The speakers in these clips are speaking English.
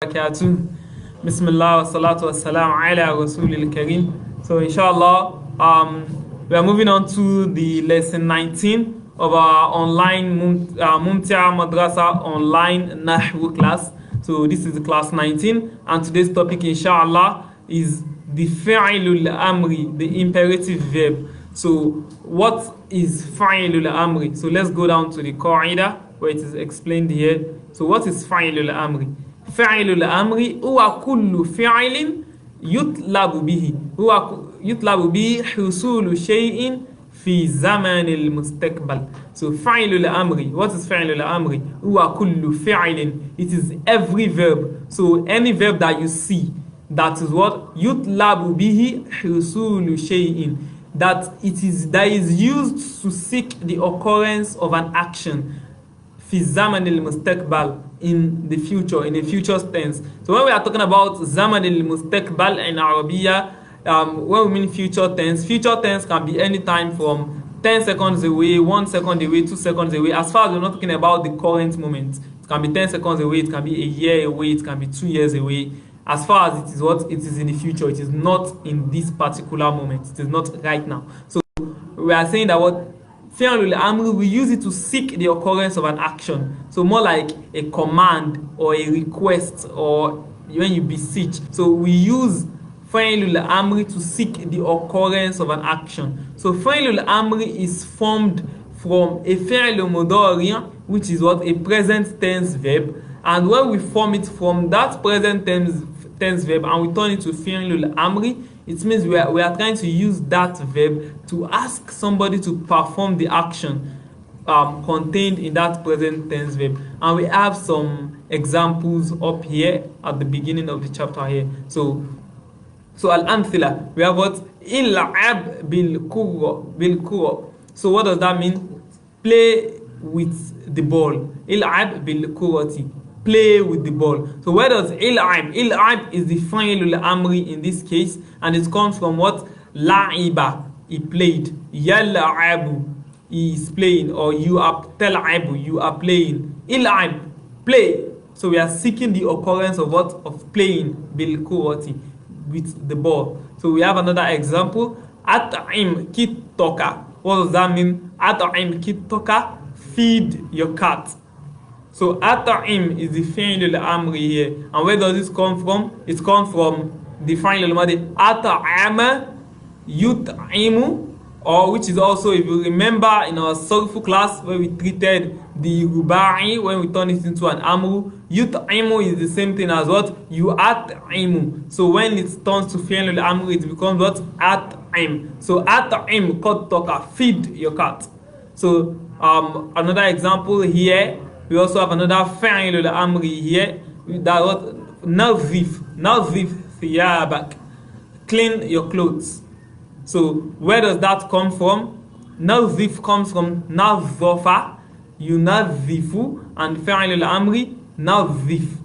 barakatuh. Bismillah wa salatu wa salam ala rasulil kareem. So inshallah, we are moving on to the lesson 19 of our online Mumtia Madrasa online Nahw class. So this is the class 19, and today's topic inshallah is the Fa'ilul Amri, the imperative verb. So what is Fa'ilul Amri? So let's go down to the Qaida where it is explained here. So what is Fa'ilul Amri? Fa'ilul Amri huwa kullu fi'lin yutlabu bihi. Yutlabu bihi husulu shay'in fi zamanil mustaqbal. So Fa'ilul Amri. What is Fa'ilul Amri? Huwa kullu fi'lin. It is every verb. So any verb that you see, that is what? Yutlabu bihi husulu shay'in. That is used to seek the occurrence of an action. Fi zamanil mustaqbal, in the future, in a future tense. So when we are talking about zamanil mustaqbal in Arabiya, when we mean future tense can be any time from 10 seconds away, 1 second away, 2 seconds away. As far as we're not talking about the current moment, it can be 10 seconds away, it can be a year away, it can be 2 years away. As far as it is what it is in the future, it is not in this particular moment, it is not right now. So we are saying that what Fi'lul Amri, we use it to seek the occurrence of an action. So more like a command or a request, or when you beseech. So we use Fi'lul Amri to seek the occurrence of an action. So Fi'lul Amri is formed from a Fi'l Mudari, which is what? A present tense verb. And when we form it from that present tense verb and we turn it to Fi'lul Amri, it means we are trying to use that verb to ask somebody to perform the action contained in that present tense verb. And we have some examples up here at the beginning of the chapter here. So al-amthila, we have what? Il'ab bil-kura. So what does that mean? Play with the ball. Il'ab bil-kurati. Play with the ball. So where does il'ab? Il'ab is the Fi'lul Amri in this case, and it comes from what? La'iba, he played. Yal'abu, he is playing, or you are tal'abu, you are playing. Il'ab, play. So we are seeking the occurrence of what? Of playing bil kurati, with the ball. So we have another example. At'im kittoka. What does that mean? At'im kittoka, feed your cat. So at'im is the Fi'lul Amri here. And where does this come from? It comes from the Fi'lul Madi. At'ama yut'imu, or which is also, if you remember in our Sarfu class where we treated the Ruba'i, when we turn it into an Amru, yut'imu is the same thing as what? You at'imu. So when it turns to Fi'lul Amri, it becomes what? At'im. So at'im qattaka, feed your cat. So another example here. We also have another Fa'ilul Amri here. That what? Nazif thiyabak. Clean your clothes. So where does that come from? Nazif comes from nazofa, yunazifu, and Fa'ilul Amri, nazif.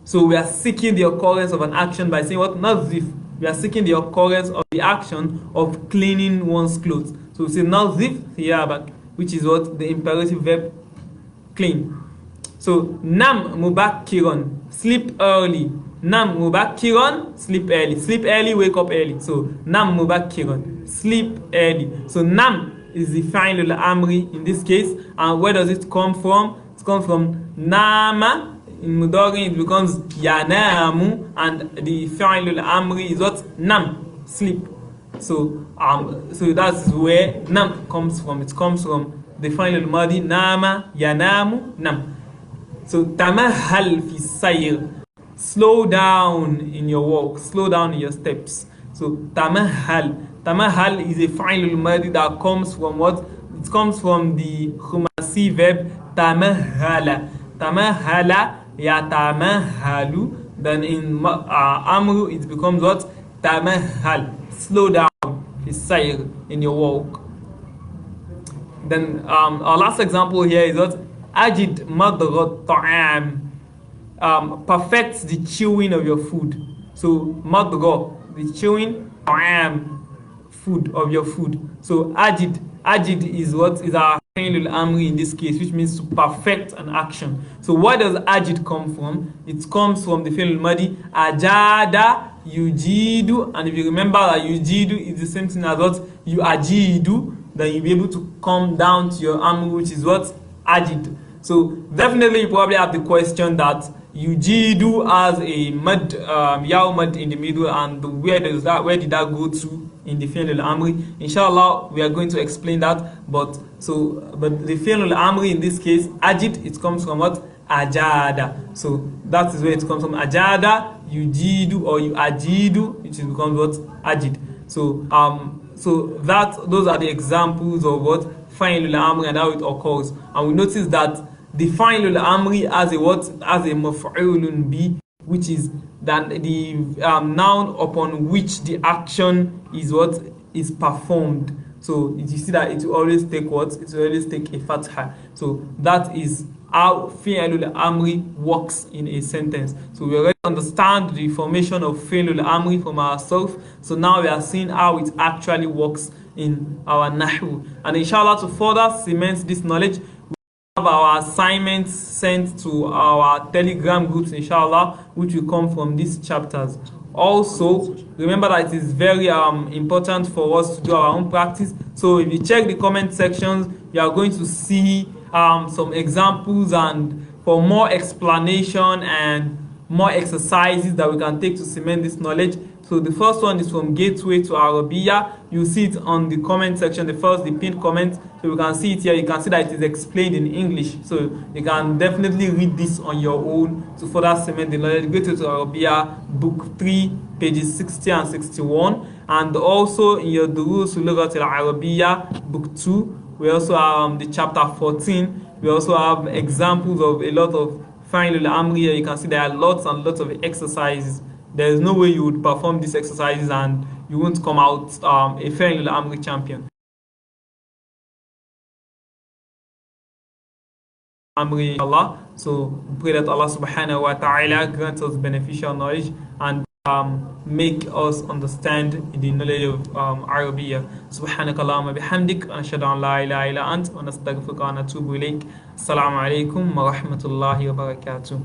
So we are seeking the occurrence of an action by saying what? Nazif. We are seeking the occurrence of the action of cleaning one's clothes. So we say nazif thiyabak, which is what? The imperative verb clean. So nam mubakiron, sleep early. Nam mubakiron, sleep early. Sleep early, wake up early. So nam mubakiron, sleep early. So nam is the Fi'lul Amri in this case. And where does it come from? It comes from nama. In Mudari it becomes yanamu, and the Fi'lul Amri is what? Nam, sleep. So that's where nam comes from. It comes from the Fi'lul Madi, nama, yanamu, nam. So tamahal fi sayr, slow down in your walk, slow down in your steps. So tamahal is a Fi'lul Madi that comes from what? It comes from the khumasi verb tamahala. Tamahala yatamahalu. Then in amru it becomes what? Tamahal, slow down fi sayr, in your walk. Then our last example here is what? Ajid madghat ta'am, perfect the chewing of your food. So madghat, the chewing, ta'am, food, of your food. So ajid is what? Is our fi'l al-amri in this case, which means to perfect an action. So where does ajid come from? It comes from the fi'l al-madi, ajada, yujidu, and if you remember that yujidu is the same thing as what you ajidu, then you'll be able to come down to your amri, which is what ajid. So definitely you probably have the question that yujidu has a mad, yaw mad in the middle, and where did that go to in the fi'l al-amri? Inshallah, we are going to explain that. But the fi'l al-amri in this case, ajid, it comes from what? Ajada. So that is where it comes from. Ajada, yujidu, or you ajidu, which becomes what? Ajid. So those are the examples of what fi'l al-amri and how it occurs. And we notice that the fi'l al-amri has a what? Has a maf'ulun bi, which is that the noun upon which the action is what is performed. So you see that it will always take what? It will always take a fatha. So that is how fi'l al-amri works in a sentence. So we already understand the formation of fi'l al-amri from ourselves. So now we are seeing how it actually works in our Nahw. And inshallah, to further cement this knowledge, we have our assignments sent to our Telegram groups, inshallah, which will come from these chapters. Also, remember that it is very important for us to do our own practice. So if you check the comment sections, you are going to see some examples and for more explanation and more exercises that we can take to cement this knowledge. So the first one is from Gateway to Arabiya. You see it on the comment section, the pinned comment. So you can see it here. You can see that it is explained in English. So you can definitely read this on your own to further cement the knowledge. Gateway to Arabiya, book 3, pages 60 and 61. And also in your Durus Lughat al-Arabiya, book 2, we also have the chapter 14. We also have examples of a lot of fi'l al-amri. You can see there are lots and lots of exercises. There is no way you would perform these exercises and you won't come out a fi'l al-amri champion. Amri Allah. So we pray that Allah subhanahu wa ta'ala grants us beneficial knowledge and make us understand the knowledge of Arabiya. Subhanakallahumma bihamdik, ashhadu an la ilaha illa ant, wa nastaghfiruka wa natubu ilayk. Assalamu alaikum wa rahmatullahi wa barakatuh.